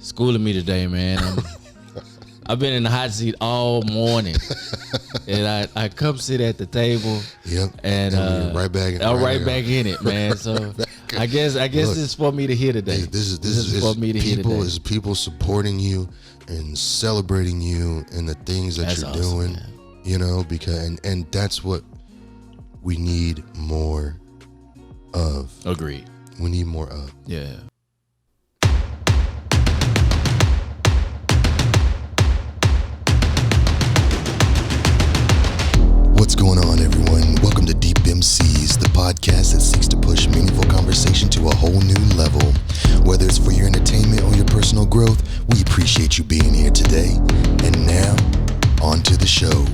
schooling me today, man. I've been in the hot seat all morning, and I come sit at the table. Yep. And you're right back in it. I'm right back in it, man. So I guess this is for me to hear today. This is for me to hear today. Is people supporting you and celebrating you and the things that you're awesome, doing. Man. You know, because and that's what we need more of. Agreed. We need more of. Yeah. What's going on, everyone? Welcome to Deep MCs, the podcast that seeks to push meaningful conversation to a whole new level. Whether it's for your entertainment or your personal growth, we appreciate you being here today. And now, on to the show.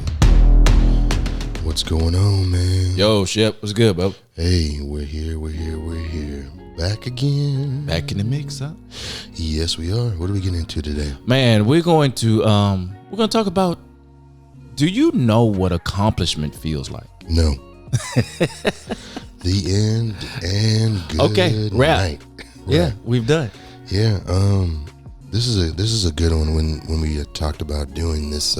What's going on, man? Yo, Shep, what's good, bro? Hey, we're here. Back again. Back in the mix, huh? Yes, we are. What are we getting into today? Man, we're going to talk about, do you know what accomplishment feels like? No. The end and good okay, wrap. night. Yeah, we've done. Yeah, this is a good one. When we talked about doing this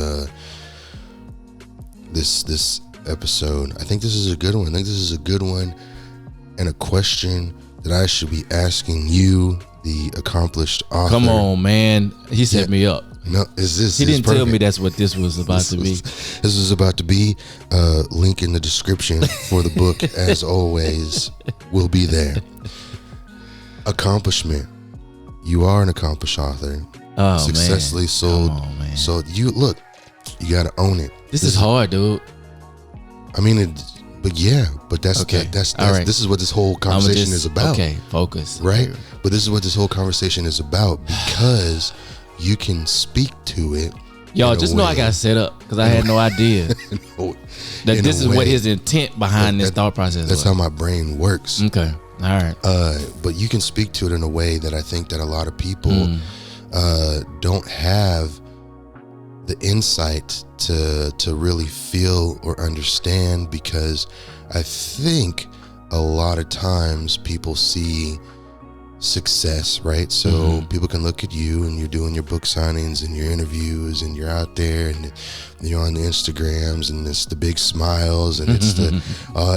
this episode, I think this is a good one. I think this is a good one and a question that I should be asking you, the accomplished author. Come on, man. He set me up. No, he didn't tell me that's what this was about to be. This is about to be. Link in the description for the book, as always, will be there. Accomplishment. You are an accomplished author. Oh, successfully man. sold. Come on, man. So you look. You got to own it. This is hard, dude. I mean, but that's okay. That's right. This is what this whole conversation is about. Okay, focus. Right? But this is what this whole conversation is about, because you can speak to it. Y'all just know I got set up because I had no idea that this is what his intent behind this thought process That's was. how my brain works. Okay. All right. But you can speak to it in a way that I think that a lot of people don't have the insight to really feel or understand, because I think a lot of times people see success, right? So people can look at you and you're doing your book signings and your interviews and you're out there and you're on the Instagrams and it's the big smiles and it's the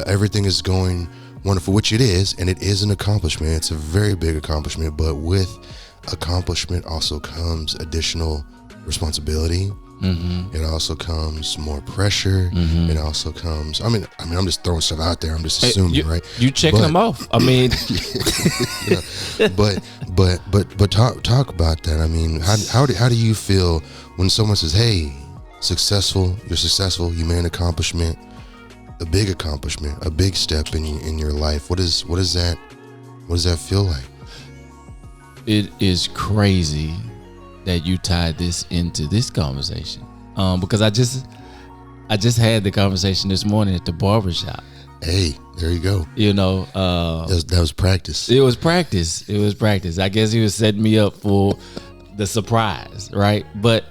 everything is going wonderful, which it is, and it is an accomplishment. It's a very big accomplishment, but with accomplishment also comes additional responsibility. It also comes more pressure. It also comes. I mean, I'm just throwing stuff out there. I'm just assuming, right? You checking them off. I mean, but talk about that. I mean, how do you feel when someone says, "Hey, you're successful, you made an accomplishment, a big accomplishment, a big step in your life"? What does that feel like? It is crazy that you tied this into this conversation, because I just had the conversation this morning at the barbershop. Hey, there you go. You know, that was practice. It was practice. I guess he was setting me up for the surprise, right? But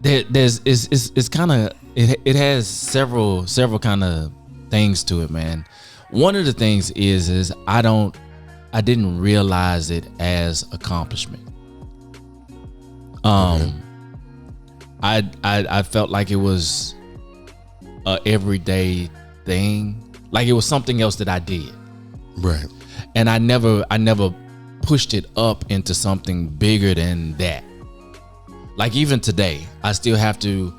it's kind of it has several kind of things to it, man. One of the things is I didn't realize it as accomplishment. I felt like it was a everyday thing, like it was something else that I did, right? And I never pushed it up into something bigger than that. Like even today, I still have to.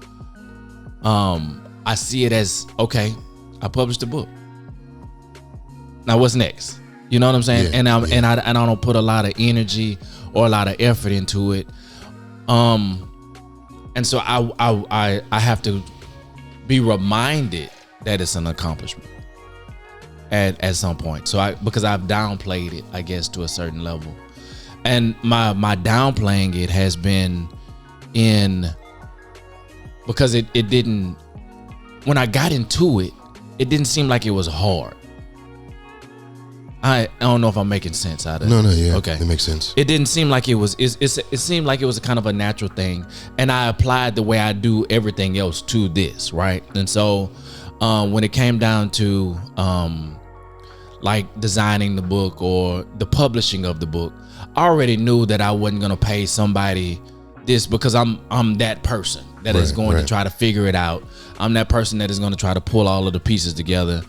I see it as, okay, I published a book. Now what's next? You know what I'm saying? Yeah, and I don't put a lot of energy or a lot of effort into it. And so I have to be reminded that it's an accomplishment at some point. So because I've downplayed it, I guess, to a certain level, and my downplaying it has been because it didn't, when I got into it, it didn't seem like it was hard. I don't know if I'm making sense out of it. No, yeah. Okay. It makes sense. It didn't seem like it was, it seemed like it was a kind of a natural thing. And I applied the way I do everything else to this, right? And so when it came down to like designing the book or the publishing of the book, already knew that I wasn't gonna pay somebody this because I'm that person that is going to try to figure it out. I'm that person that is going to try to pull all of the pieces together.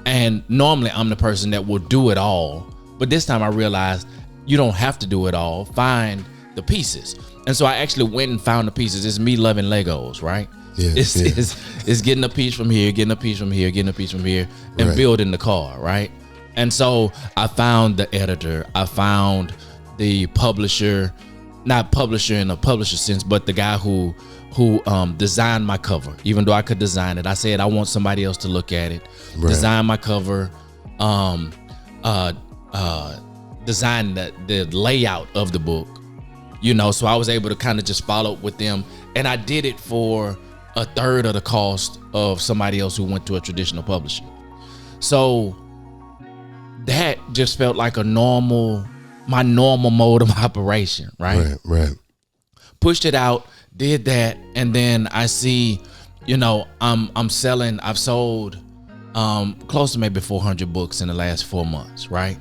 And normally I'm the person that will do it all. But this time I realized you don't have to do it all. Find the pieces. And so I actually went and found the pieces. It's me loving Legos, right? Yeah, It's getting a piece from here, getting a piece from here, getting a piece from here, and building the car, right? And so I found the editor. I found the publisher, not publisher in a publisher sense, but the guy who designed my cover. Even though I could design it, I said I want somebody else to look at it, design my cover, design the layout of the book. You know, so I was able to kind of just follow up with them, and I did it for a third of the cost of somebody else who went to a traditional publisher. So that just felt like my normal mode of operation, right? Right. Pushed it out, did that, and then I see, you know, I've sold close to maybe 400 books in the last 4 months, right?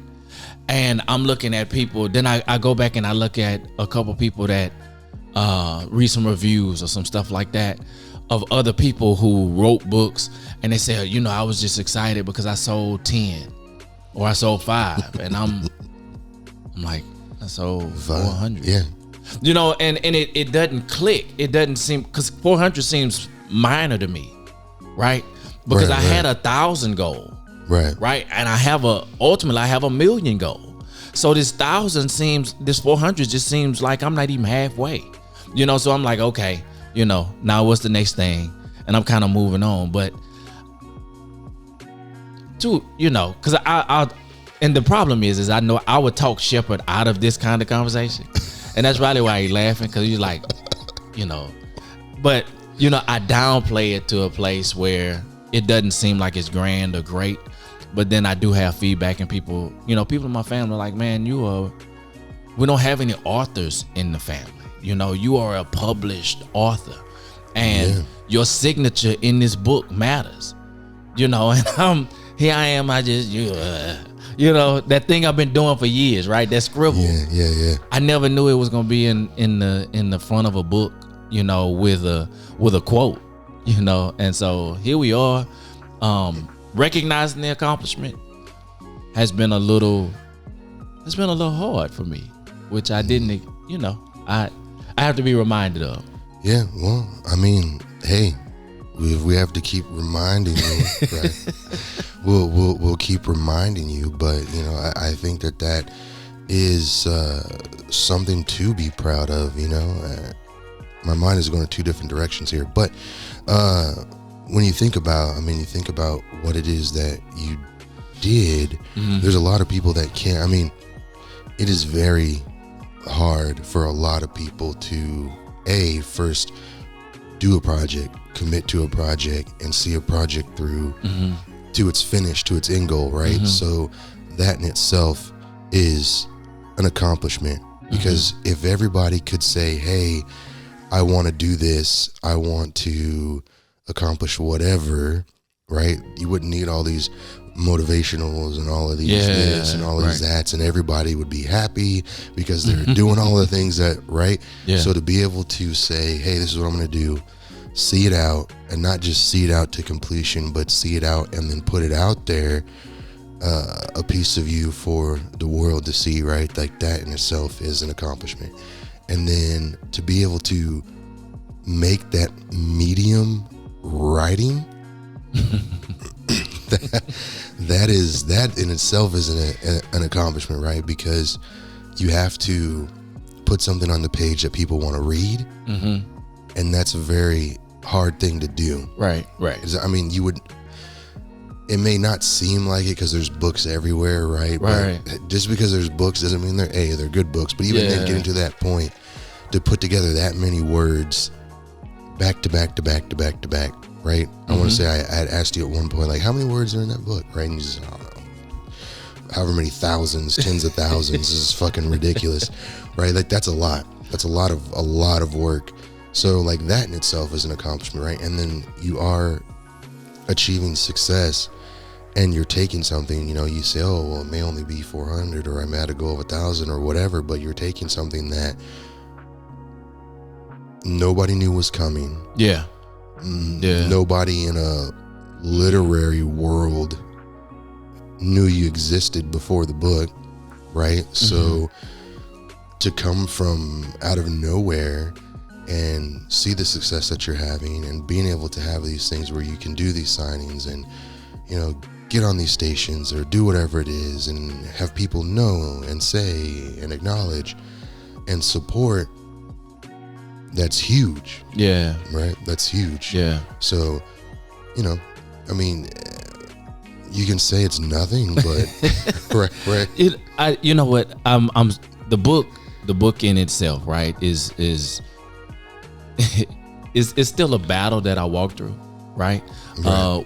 And I'm looking at people, then I go back and I look at a couple people that read some reviews or some stuff like that of other people who wrote books, and they say, you know, I was just excited because I sold 10 or I sold 5, and I'm like, I sold 400. Yeah. You know, and it doesn't click. It doesn't seem, because 400 seems minor to me, right? Because I had 1,000 goal. Right. And ultimately I have 1,000,000 goal. So this 400 just seems like I'm not even halfway, you know? So I'm like, okay, you know, now what's the next thing? And I'm kind of moving on, but you know, cause and the problem is I know I would talk Shepard out of this kind of conversation. And that's probably why he's laughing. Cause he's like, you know, but you know, I downplay it to a place where it doesn't seem like it's grand or great. But then I do have feedback, and people in my family are like, man, we don't have any authors in the family. You know, you are a published author, and your signature in this book matters, you know, and here I am. I just, you know, that thing I've been doing for years, right? That scribble. Yeah. I never knew it was going to be in the front of a book, you know, with a quote, you know. And so here we are. Recognizing the accomplishment has been a little hard for me, which I didn't, you know, I have to be reminded of. Yeah, well, I mean, hey, we have to keep reminding you, right? We'll keep reminding you, but you know, I think that is something to be proud of. You know, my mind is going 2 different directions here, but when you think about what it is that you did, there's a lot of people that can't. I mean, it is very hard for a lot of people to first do a project, commit to a project, and see a project through to its finish, to its end goal, right? So that in itself is an accomplishment, because if everybody could say, hey, I want to do this, I want to accomplish whatever, right? You wouldn't need all these motivationals and all of these this and all of these that's, and everybody would be happy because they're doing all the things that, right? So to be able to say, hey, this is what I'm going to do, see it out, and not just see it out to completion, but see it out and then put it out there, a piece of you for the world to see, right? Like that in itself is an accomplishment. And then to be able to make that medium writing, that in itself is an accomplishment, right? Because you have to put something on the page that people want to read, and that's a very hard thing to do. Right. I mean, it may not seem like it because there's books everywhere, right? But just because there's books doesn't mean they're good books. But even then, getting to that point to put together that many words back to back, right? I want to say I had asked you at one point, like, how many words are in that book, right? And you just, I don't know, however many thousands, tens of thousands. This is fucking ridiculous, right? Like that's a lot. That's a lot of work. So like that in itself is an accomplishment, right? And then you are achieving success and you're taking something, you say, oh, well, it may only be 400 or I may have to go of 1,000 or whatever, but you're taking something that nobody knew was coming. Yeah. Nobody in a literary world knew you existed before the book, right? Mm-hmm. So to come from out of nowhere and see the success that you're having and being able to have these things where you can do these signings and, get on these stations or do whatever it is and have people know and say and acknowledge and support, that's huge. Yeah. Right? That's huge. Yeah. So, I mean, you can say it's nothing, but right. You know what? I'm the book in itself, right, is it's still a battle that I walk through, right?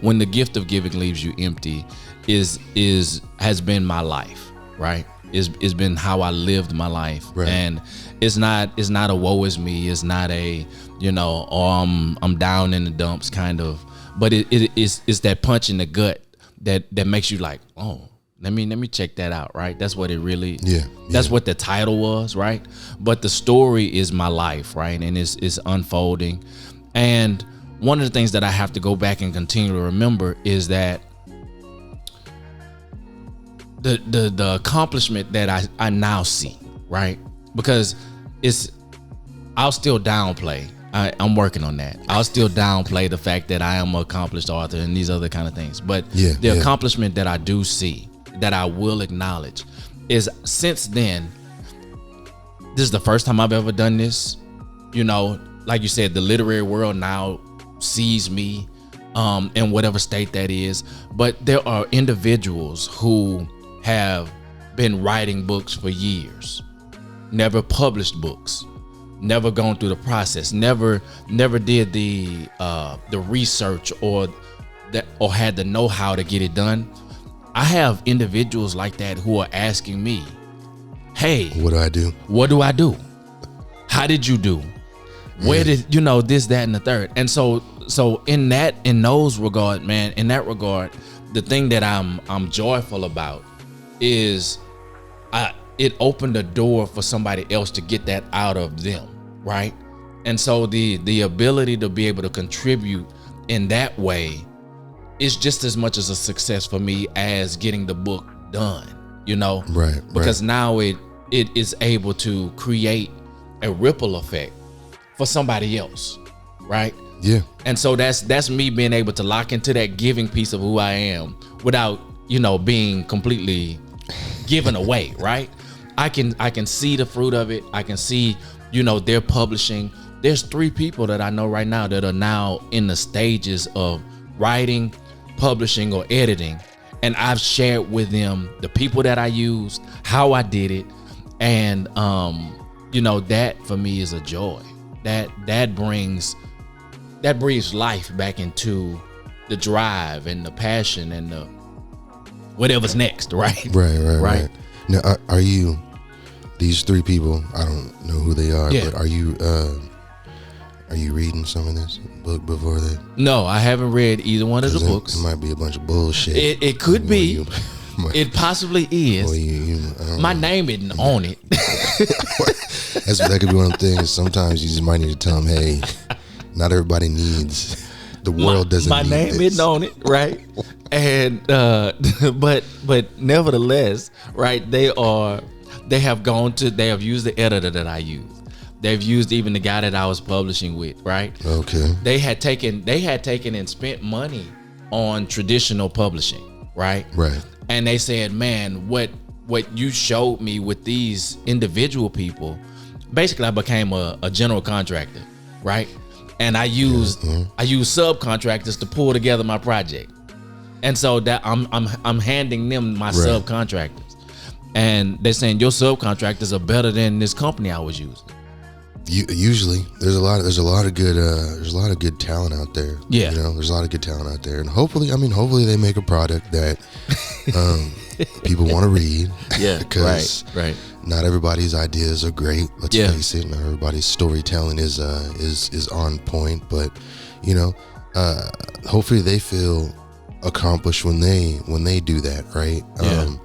When the gift of giving leaves you empty has been my life, right? It's been how I lived my life, right. And it's not a woe is me. It's not a I'm down in the dumps kind of, but it's that punch in the gut that makes you like, oh, let me check that out, right? That's what it really. Yeah. That's what the title was, right? But the story is my life, right? And it's unfolding, and one of the things that I have to go back and continue to remember is that the accomplishment that I now see, right? Because I'll still downplay. I'm working on that. I'll still downplay the fact that I am an accomplished author and these other kind of things. But the accomplishment that I do see, that I will acknowledge, is since then, this is the first time I've ever done this. Like you said, the literary world now sees me in whatever state that is. But there are individuals who have been writing books for years, never published books, never gone through the process, never did the research or had the know-how to get it done. I have individuals like that who are asking me, hey, what do I do? What do I do? How did you do? Where did this, that, and the third? And so in that regard, the thing that I'm joyful about is it opened the door for somebody else to get that out of them, right? And so the ability to be able to contribute in that way is just as much as a success for me as getting the book done, right? Because now it is able to create a ripple effect for somebody else, right? Yeah. And so that's me being able to lock into that giving piece of who I am without being completely given away, right? I can see the fruit of it. I can see they're publishing. There's 3 people that I know right now that are now in the stages of writing, publishing, or editing, and I've shared with them the people that I used, how I did it, and that for me is a joy. That breathes life back into the drive and the passion and the whatever's next, right? Right. Now, are you these 3 people? I don't know who they are, but are you reading some of this book before that? No, I haven't read either one of the books. It might be a bunch of bullshit. It could be. It possibly is. My name isn't on it. That could be one of the things. Sometimes you just might need to tell them, hey, not everybody needs. The world doesn't. My need name this. isn't on it, right? And but nevertheless, right? They have used the editor that I used. They've used even the guy that I was publishing with, right? Okay. They had taken and spent money on traditional publishing, right? Right. And they said, man, what you showed me with these individual people, basically I became a general contractor, right? And I used subcontractors to pull together my project. And so that I'm handing them my subcontractors. And they're saying your subcontractors are better than this company I was using. Usually there's a lot of good talent out there. Yeah. There's a lot of good talent out there. And hopefully they make a product that people want to read. Yeah. Because right. Not everybody's ideas are great. Let's face it. Not everybody's storytelling is on point. But hopefully they feel accomplish when they do that, right? Yeah.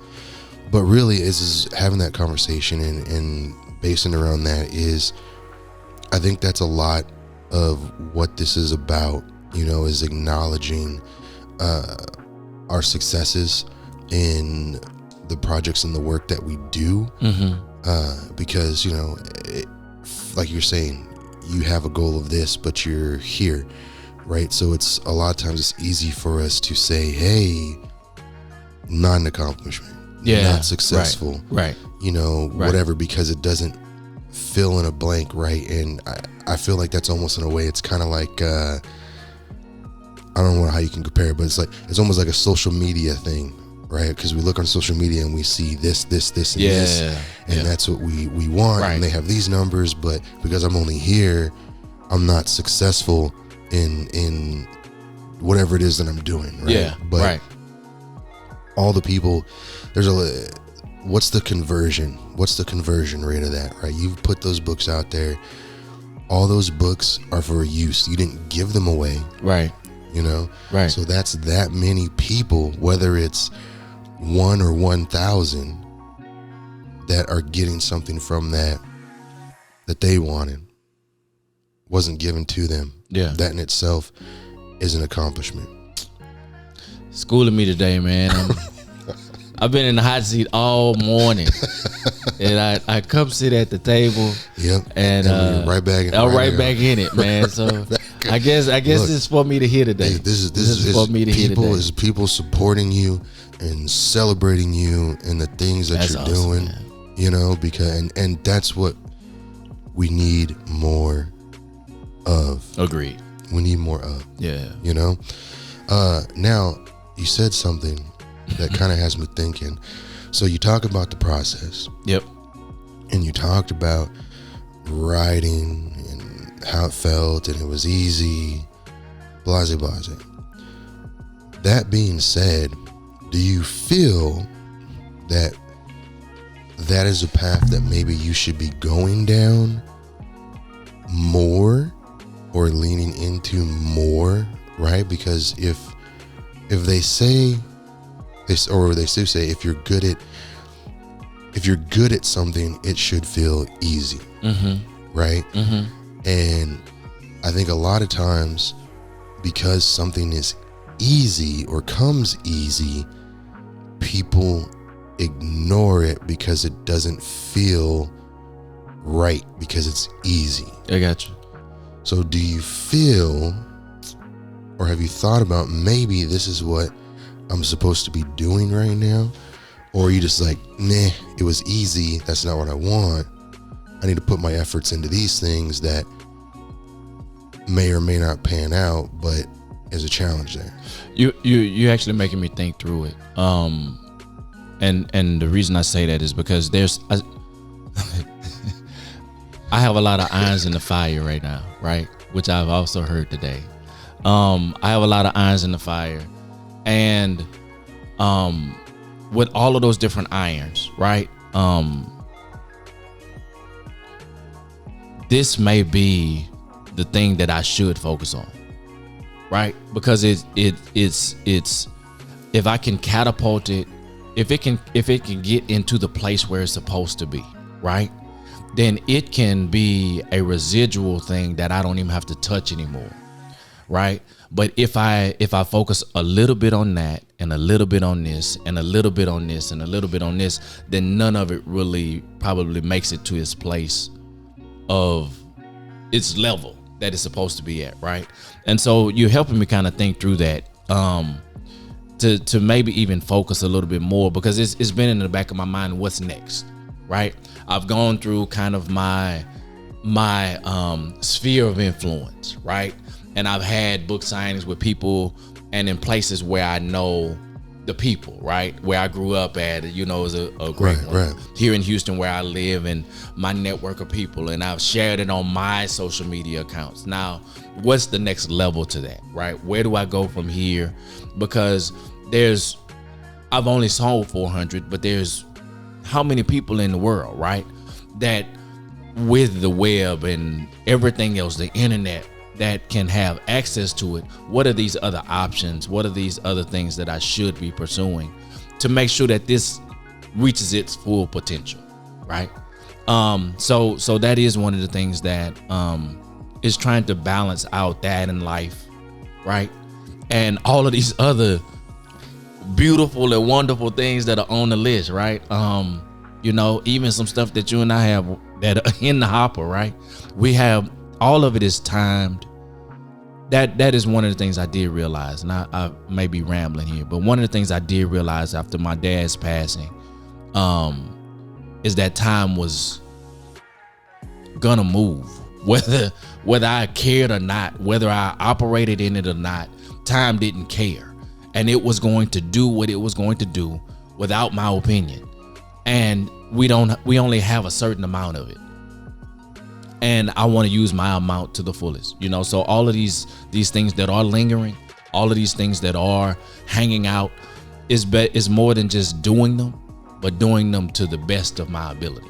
But really is having that conversation and basing around that is, I think that's a lot of what this is about, is acknowledging our successes in the projects and the work that we do. Because, like you're saying, you have a goal of this, but you're here, right? So it's a lot of times it's easy for us to say, hey, not an accomplishment, not successful, right. Whatever, because it doesn't fill in a blank, right? And I feel like that's almost, in a way, it's kind of like, I don't know how you can compare it, but it's almost like a social media thing, right? Because we look on social media and we see this, and this, and that's what we want, right. And they have these numbers, but because I'm only here, I'm not successful in whatever it is that I'm doing, right? Yeah, but right. all the people, what's the conversion rate of that, right? You've put those books out there. All those books are for use. You didn't give them away, right? Right. So that's that many people, whether it's 1 or 1,000, that are getting something from that they wanted, wasn't given to them. Yeah. That in itself is an accomplishment. Schooling me today, man. I've been in the hot seat all morning, and I come sit at the table. Yep. And you're right back. I'm right back in it, man. So I guess Look, this is for me to hear today. This is for me to hear today. Is people supporting you and celebrating you and the things that you're awesome, doing. Man. Because and that's what we need more of. Agreed. We need more of. Yeah. Now you said something that kind of has me thinking. So you talk about the process. Yep. And you talked about writing and how it felt, and it was easy, blase. That being said, do you feel that is a path that maybe you should be going down more, or leaning into more, right? Because if they say this, or they still say, if you're good at something, it should feel easy, right? And I think a lot of times, because something is easy or comes easy, people ignore it because it doesn't feel right, because it's easy. I got you. So do you feel, or have you thought about, maybe this is what I'm supposed to be doing right now? Or are you just like, nah, it was easy, that's not what I want. I need to put my efforts into these things that may or may not pan out, but is a challenge there. You actually making me think through it. And the reason I say that is because I have a lot of irons in the fire right now, right? Which I've also heard today. I have a lot of irons in the fire, and with all of those different irons, right? This may be the thing that I should focus on, right? Because it's if I can catapult it, if it can get into the place where it's supposed to be, right? Then it can be a residual thing that I don't even have to touch anymore, right? But if I focus a little bit on that, and a little bit on this, and a little bit on this, and a little bit on this, then none of it really probably makes it to its place of its level that it's supposed to be at, right? And so you're helping me kind of think through that, to maybe even focus a little bit more, because it's been in the back of my mind, what's next, right? I've gone through kind of my sphere of influence, right? And I've had book signings with people, and in places where I know the people, right? Where I grew up at, is a great one. Right. Here in Houston, where I live, and my network of people, and I've shared it on my social media accounts. Now, what's the next level to that, right? Where do I go from here? Because I've only sold 400, but there's how many people in the world, right? That with the web and everything else, the internet, that can have access to it, what are these other options? What are these other things that I should be pursuing to make sure that this reaches its full potential, right? So that is one of the things that is trying to balance out that in life, right? And all of these other beautiful and wonderful things that are on the list, right? Even some stuff that you and I have that are in the hopper, right? We have, all of it is timed. That is one of the things I did realize, and I may be rambling here, but one of the things I did realize after my dad's passing, is that time was gonna move, whether I cared or not, whether I operated in it or not. Time didn't care, and it was going to do what it was going to do without my opinion. And we only have a certain amount of it, and I want to use my amount to the fullest, so all of these things that are lingering, all of these things that are hanging out is more than just doing them, but doing them to the best of my ability.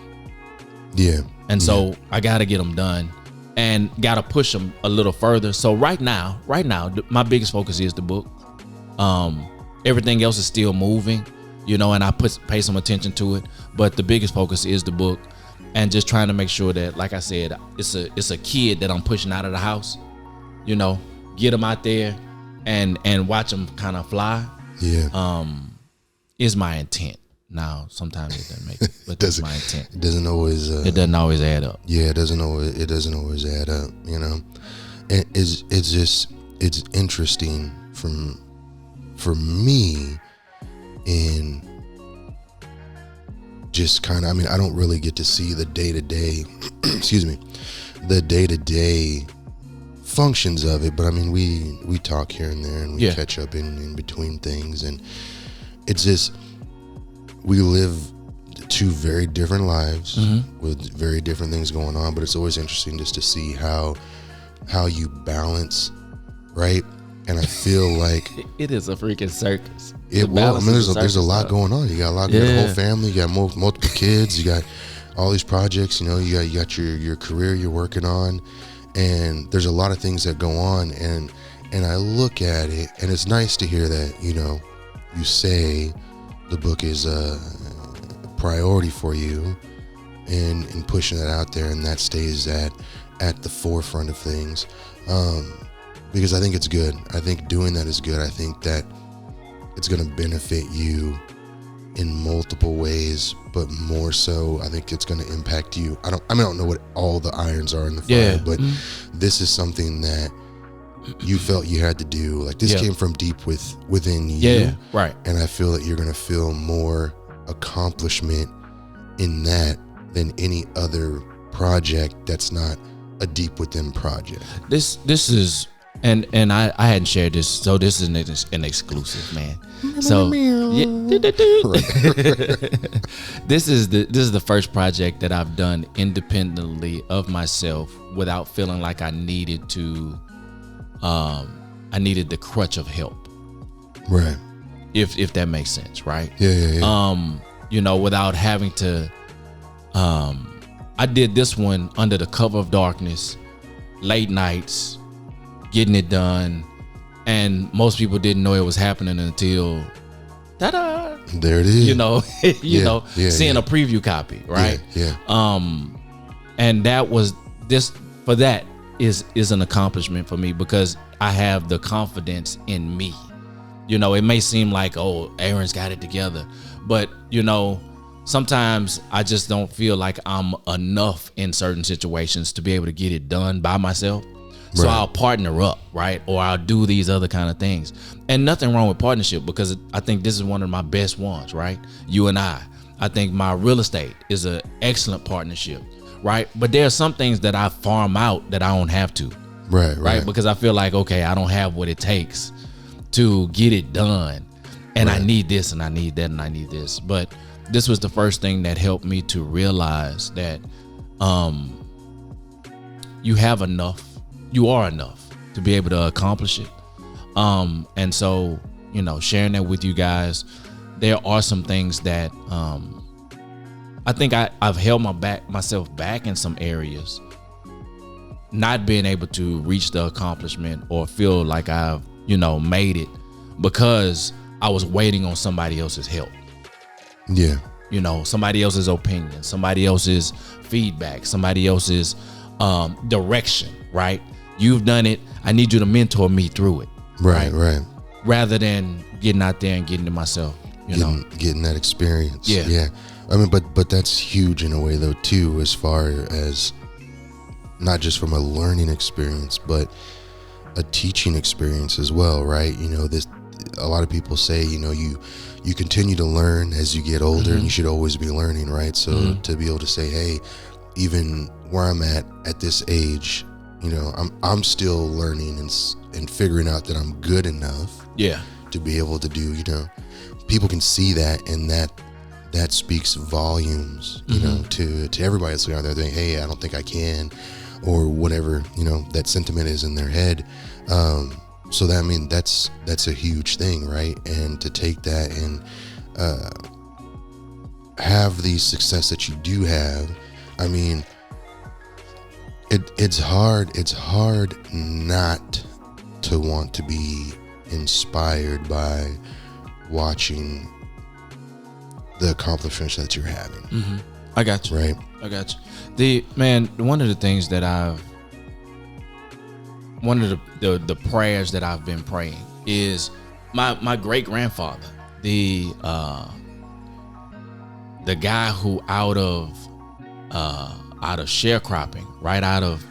Yeah. And so I got to get them done and got to push them a little further. So right now, my biggest focus is the book. Everything else is still moving, and I pay some attention to it, but the biggest focus is the book, and just trying to make sure that, like I said, it's a kid that I'm pushing out of the house, get them out there and watch them kind of fly. Yeah. Is my intent. Now, sometimes it doesn't make it, but that's my intent. It doesn't always. It doesn't always add up. Yeah, it doesn't always add up. And it's interesting for me in just kind of. I don't really get to see the day-to-day. excuse me, the day-to-day functions of it, but we talk here and there, and we catch up in between things, and it's just. We live two very different lives with very different things going on, but it's always interesting just to see how you balance, right? And I feel like it is a freaking circus. There's a lot going on. You got a lot. You got a whole family. You got multiple kids. You got all these projects. You got your career you're working on, and there's a lot of things that go on. And I look at it, and it's nice to hear that you say the book is a priority for you, and pushing that out there, and that stays at the forefront of things, because I think it's good. I think doing that is good. I think that it's going to benefit you in multiple ways, but more so, I think it's going to impact you. I don't know what all the irons are in the fire, but this is something that you felt you had to do. Like, this came from deep within you, right? And I feel that you're gonna feel more accomplishment in that than any other project that's not a deep within project. This is, and I hadn't shared this, so this is an exclusive, man. So this is the first project that I've done independently of myself without feeling like I needed to. I needed the crutch of help, right? If that makes sense, right? Yeah. Without having to. I did this one under the cover of darkness, late nights, getting it done, and most people didn't know it was happening until, ta-da! There it is. Seeing a preview copy, right? Yeah. And that was this for that. Is an accomplishment for me because I have the confidence in me. It may seem like, oh, Aaron's got it together, but sometimes I just don't feel like I'm enough in certain situations to be able to get it done by myself. So I'll partner up, right? Or I'll do these other kind of things. And nothing wrong with partnership, because I think this is one of my best ones, right? You and I think my real estate is an excellent partnership. Right. But there are some things that I farm out that I don't have to. Right. Because I feel like, okay, I don't have what it takes to get it done. And I need this and I need that and I need this. But this was the first thing that helped me to realize that you have enough. You are enough to be able to accomplish it. And so, sharing that with you guys, there are some things that I think I've held myself back in some areas, not being able to reach the accomplishment or feel like I've, made it because I was waiting on somebody else's help. Yeah. Somebody else's opinion, somebody else's feedback, somebody else's direction, right? You've done it. I need you to mentor me through it. Right. Rather than getting out there and getting it myself, getting that experience. Yeah. I mean, but that's huge in a way though too, as far as not just from a learning experience, but a teaching experience as well, right? A lot of people say, you continue to learn as you get older, and you should always be learning, right? So to be able to say, hey, even where I'm at this age, I'm still learning and figuring out that I'm good enough, to be able to do, people can see that, and that speaks volumes, to everybody that's out there thinking, hey, I don't think I can, or whatever, that sentiment is in their head. So that, I mean, that's a huge thing, right? And to take that and have the success that you do have, I mean, it's hard not to want to be inspired by watching the accomplishments that you're having. I got you. Right. I got you. One of the things that one of the prayers that I've been praying is my great grandfather, the guy who out of sharecropping, right out of,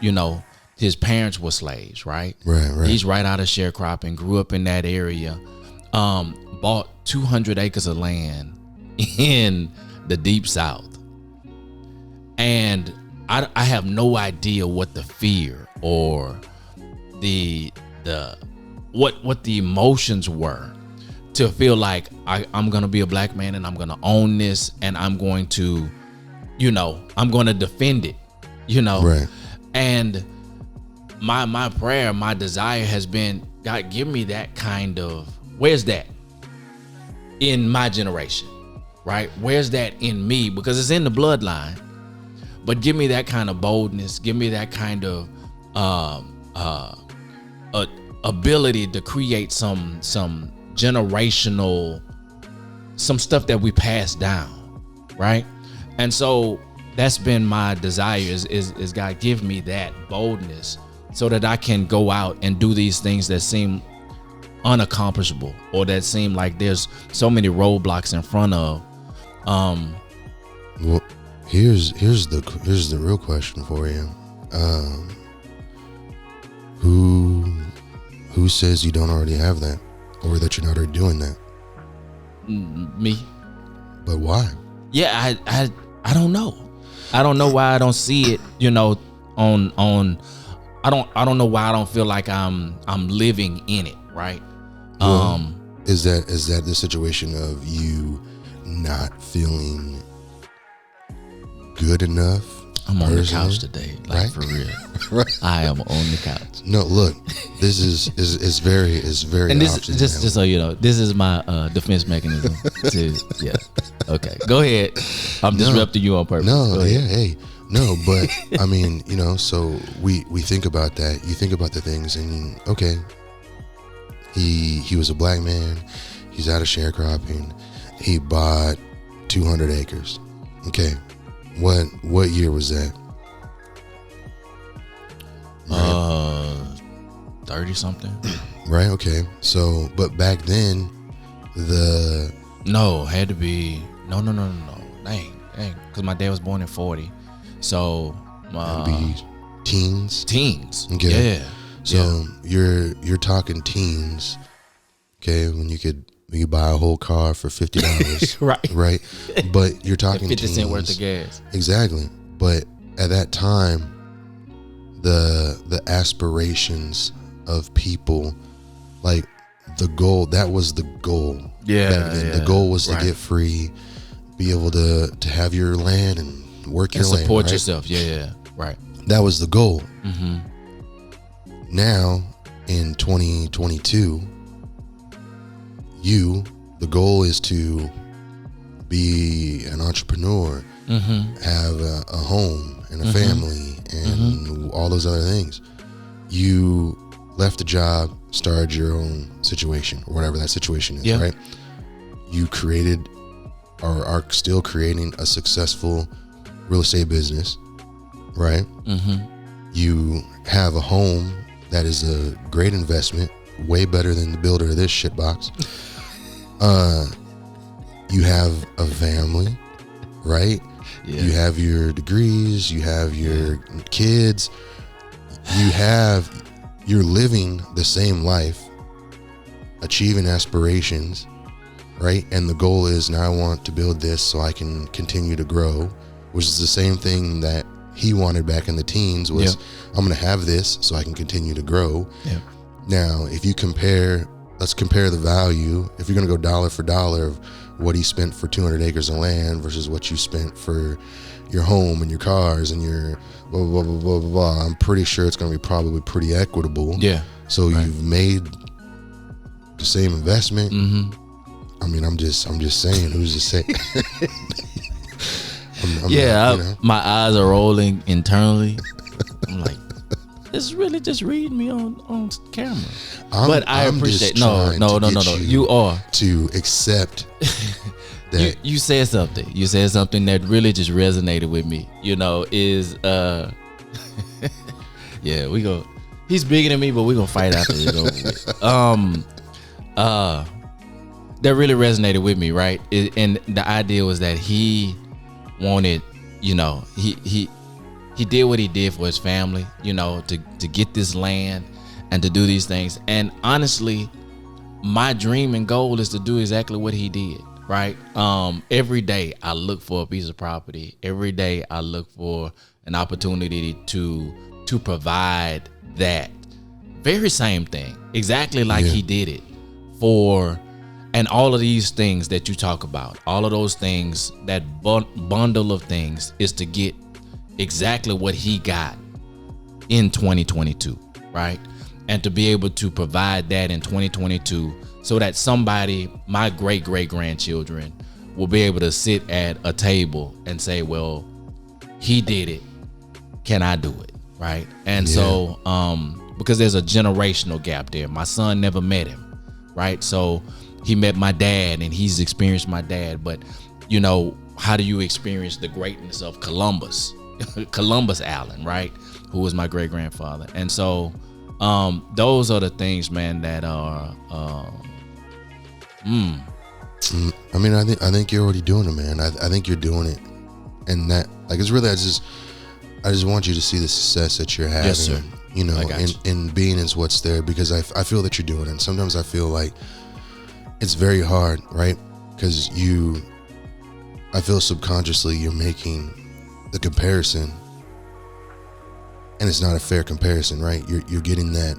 his parents were slaves, right? Right. He's right out of sharecropping, grew up in that area, bought 200 acres of land in the deep South. And I have no idea what the fear or what the emotions were to feel like I'm gonna be a black man and I'm gonna own this and I'm going to, I'm gonna defend it, Right. And my prayer, my desire has been, God, give me that kind of, where's that in my generation, right? Where's that in me? Because it's in the bloodline, but give me that kind of boldness. Give me that kind of ability to create some generational, some stuff that we pass down, right? And so that's been my desire is God, give me that boldness so that I can go out and do these things that seem unaccomplishable or that seem like there's so many roadblocks in front of. Well, here's the real question for you. Who says you don't already have that, or that you're not already doing that? Me. But why? Yeah, I don't know. I don't know why I don't see it, on I don't know why I don't feel like I'm living in it, right? Well, is that the situation of you not feeling good enough? I'm on the couch today, like, right? For real. Right. I am on the couch. No, look, this is very and this just so you know, this is my defense mechanism to okay, go ahead. I'm disrupting you on purpose. Hey, no, but I mean, so we think about that. You think about the things, and okay, he was a black man. He's out of sharecropping. He bought 200 acres. Okay. What year was that? 30 something. Right. Okay. So, but back then, had to be no. Dang. Because my dad was born in 40, so be teens. Okay. Yeah. So you're talking teens. Okay, when you could buy a whole car for $50. Right. But you're talking 50 cents worth of gas. Exactly. But at that time, the aspirations of people, like the goal, that was the goal. Yeah. The goal was to get free, be able to have your land and work your land. Support yourself. Yeah. Right. That was the goal. Mm-hmm. Now in 2022, the goal is to be an entrepreneur, have a home and a family and all those other things. You left the job, started your own situation or whatever that situation is, right? You created or are still creating a successful real estate business, right? You have a home that is a great investment, way better than the builder of this shitbox. You have a family, right? You have your degrees, you have your kids, you're living the same life, achieving aspirations, right? And the goal is, now I want to build this so I can continue to grow, which is the same thing that he wanted back in the teens was, I'm going to have this so I can continue to grow. Now, if you let's compare the value. If you're going to go dollar for dollar of what he spent for 200 acres of land versus what you spent for your home and your cars and your blah, blah, blah, blah, blah, blah, I'm pretty sure it's going to be probably pretty equitable. So you've made the same investment. I mean, I'm just saying, who's to say? My eyes are rolling internally. I'm like, this is really just reading me on camera. But I appreciate. No. You are to accept that you said something. You said something that really just resonated with me. Is yeah, we go. He's bigger than me, but we gonna fight after this over with. That really resonated with me, right? And the idea was that he wanted, he did what he did for his family, to get this land and to do these things. And honestly, my dream and goal is to do exactly what he did, right? Every day I look for a piece of property. Every day I look for an opportunity to provide that very same thing, exactly like he did it for. And all of these things that you talk about, all of those things, that bundle of things is to get exactly what he got in 2022, right? And to be able to provide that in 2022 so that somebody, my great-great-grandchildren, will be able to sit at a table and say, well, he did it. Can I do it? Right? And so, because there's a generational gap there. My son never met him, right? So he met my dad and he's experienced my dad, but how do you experience the greatness of Columbus Allen, right? Who was my great grandfather. And so those are the things, man, that are I mean, I think you're already doing it, man. I think you're doing it, and that, like, it's really, I just want you to see the success that you're having. Yes, sir. In being is what's there, because I feel that you're doing it. And sometimes I feel like it's very hard, right? Because I feel subconsciously you're making the comparison, and it's not a fair comparison, right? You're getting that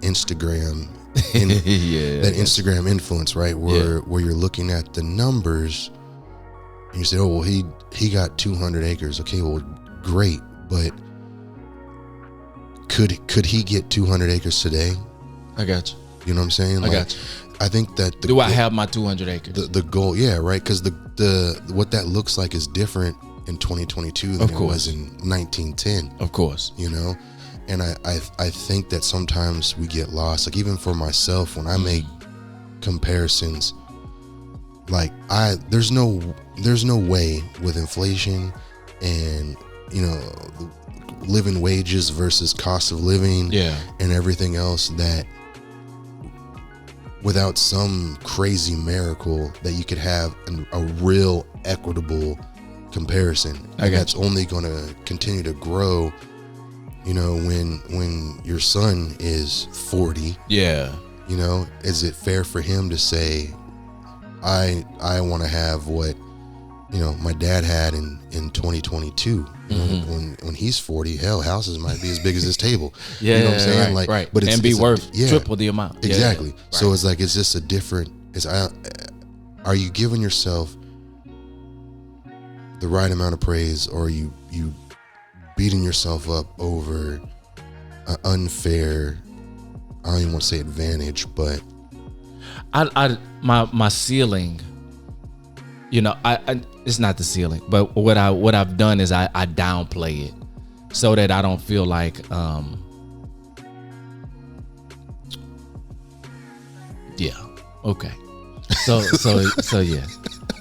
Instagram, Instagram influence, right? Where you're looking at the numbers, and you say, oh well, he got 200 acres. Okay, well, great, but could he get 200 acres today? I got you. You know what I'm saying? I got you. I think that I have my 200 acres? The goal, right? Because the what that looks like is different in 2022 than it was in 1910. Of course. And I think that sometimes we get lost. Like, even for myself, when I make comparisons, like there's no way with inflation and living wages versus cost of living and everything else, that without some crazy miracle that you could have a real equitable comparison. And that's only going to continue to grow, when your son is 40. Is it fair for him to say, I want to have what my dad had in 2022? When he's 40, hell, houses might be as big as this table. You know what I'm saying? Right. But it's worth triple the amount. Exactly. Right. So it's like, it's just a different. Are you giving yourself the right amount of praise, or are you beating yourself up over an unfair, I don't even want to say advantage, but my ceiling you know, I it's not the ceiling, but what I've done is I downplay it so that I don't feel like yeah, okay. So yeah.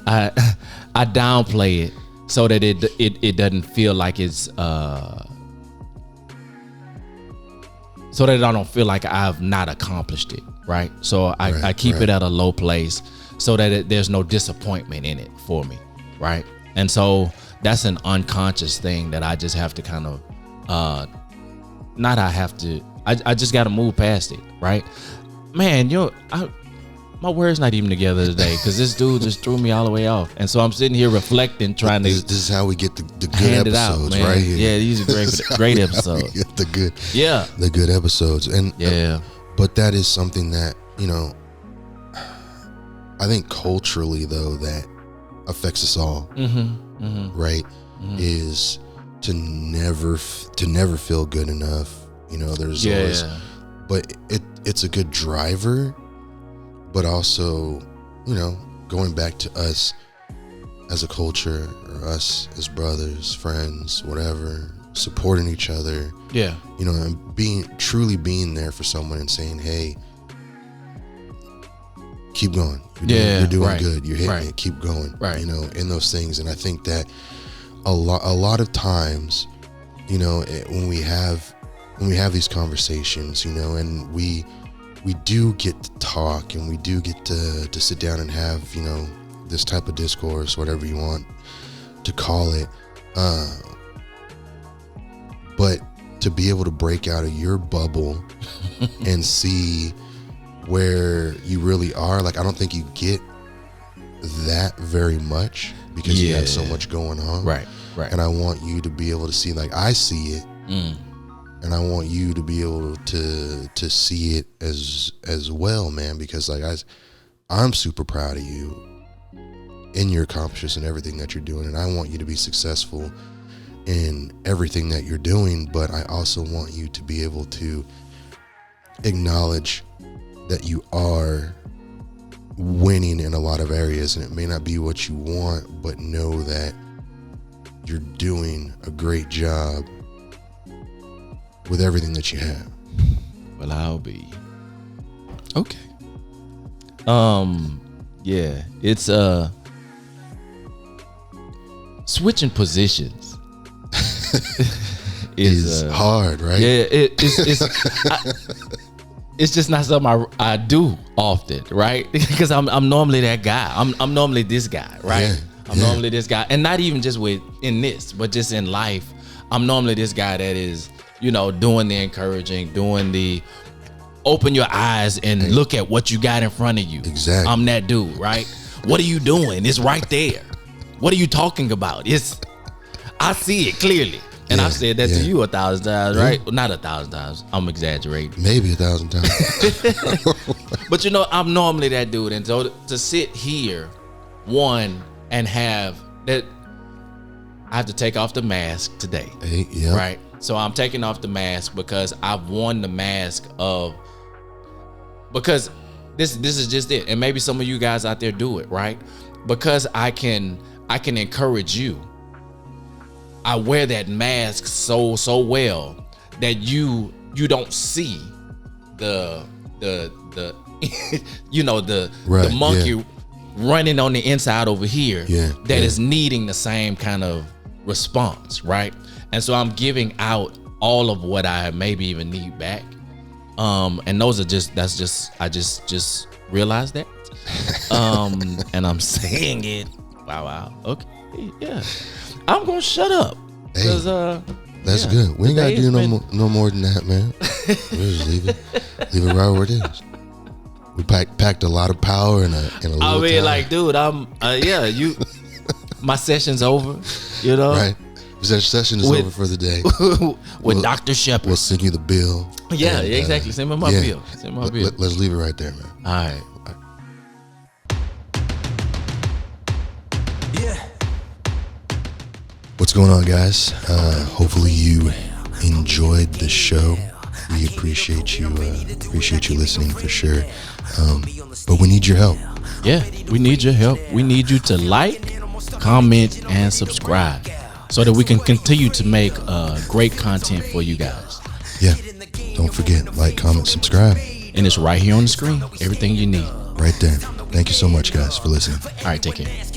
I downplay it so that it doesn't feel like it's so that I don't feel like I've not accomplished it, right? So I keep it at a low place so that there's no disappointment in it for me, right? And so that's an unconscious thing that I just have to kind of, I just got to move past it, right? Man, my word's not even together today because this dude just threw me all the way off. And so I'm sitting here reflecting, trying to. This is how we get the good episodes, right here. Yeah, these are great episodes. The good episodes. And but that is something that, you know, I think culturally though that affects us all, right? Is to never feel good enough. You know, there's always, but it's a good driver. But also, you know, going back to us as a culture or us as brothers, friends, whatever, supporting each other. Yeah. You know, and truly being there for someone and saying, hey, keep going. You're doing good. You're hitting it. Keep going. Right. You know, in those things. And I think that a lot of times, you know, when we have these conversations, you know, and we do get to talk and we do get to sit down and have, you know, this type of discourse, whatever you want to call it. But to be able to break out of your bubble and see where you really are, like, I don't think you get that very much because you have so much going on. Right. And I want you to be able to see, like, I see it. And I want you to be able to see it as well, man, because like I'm super proud of you in your accomplishments and everything that you're doing, and I want you to be successful in everything that you're doing, but I also want you to be able to acknowledge that you are winning in a lot of areas, and it may not be what you want, but know that you're doing a great job with everything that you have. Well, I'll be okay. Yeah, it's switching positions is hard, right? Yeah, it's just not something I do often, right? Because I'm normally that guy. I'm normally this guy, right? I'm normally this guy, and not even just in this, but just in life. I'm normally this guy that is, you know, doing the encouraging, doing the open your eyes and look at what you got in front of you. Exactly. I'm that dude, right? What are you doing? It's right there. What are you talking about? I see it clearly. And I've said that to you 1,000 times, right? Well, not 1,000 times. I'm exaggerating. Maybe 1,000 times. But you know, I'm normally that dude. And so to sit here, and have that, I have to take off the mask today. Right? So I'm taking off the mask because I've worn the mask because this is just it. And maybe some of you guys out there do it, right? Because I can encourage you. I wear that mask so well that you don't see the you know, the monkey running on the inside over here that is needing the same kind of response, right? And so I'm giving out all of what I maybe even need back. And those are I just realized that. And I'm saying it. Wow. Okay. Yeah. I'm gonna shut up. Hey, that's good. We ain't gotta do no more than that, man. We'll just leave it right where it is. We packed a lot of power in a little I mean, time. like, dude, my session's over, you know? Right. Our session is over for the day. with Dr. Shepard. We'll send you the bill. Yeah, exactly. Send me my bill. Send me my bill. Let's leave it right there, man. All right. What's going on, guys? Hopefully you enjoyed the show. We appreciate you listening for sure. But we need your help. Yeah, we need your help. We need you to like, comment, and subscribe so that we can continue to make great content for you guys. Yeah, don't forget, like, comment, subscribe. And it's right here on the screen. Everything you need. Right there. Thank you so much, guys, for listening. All right, take care.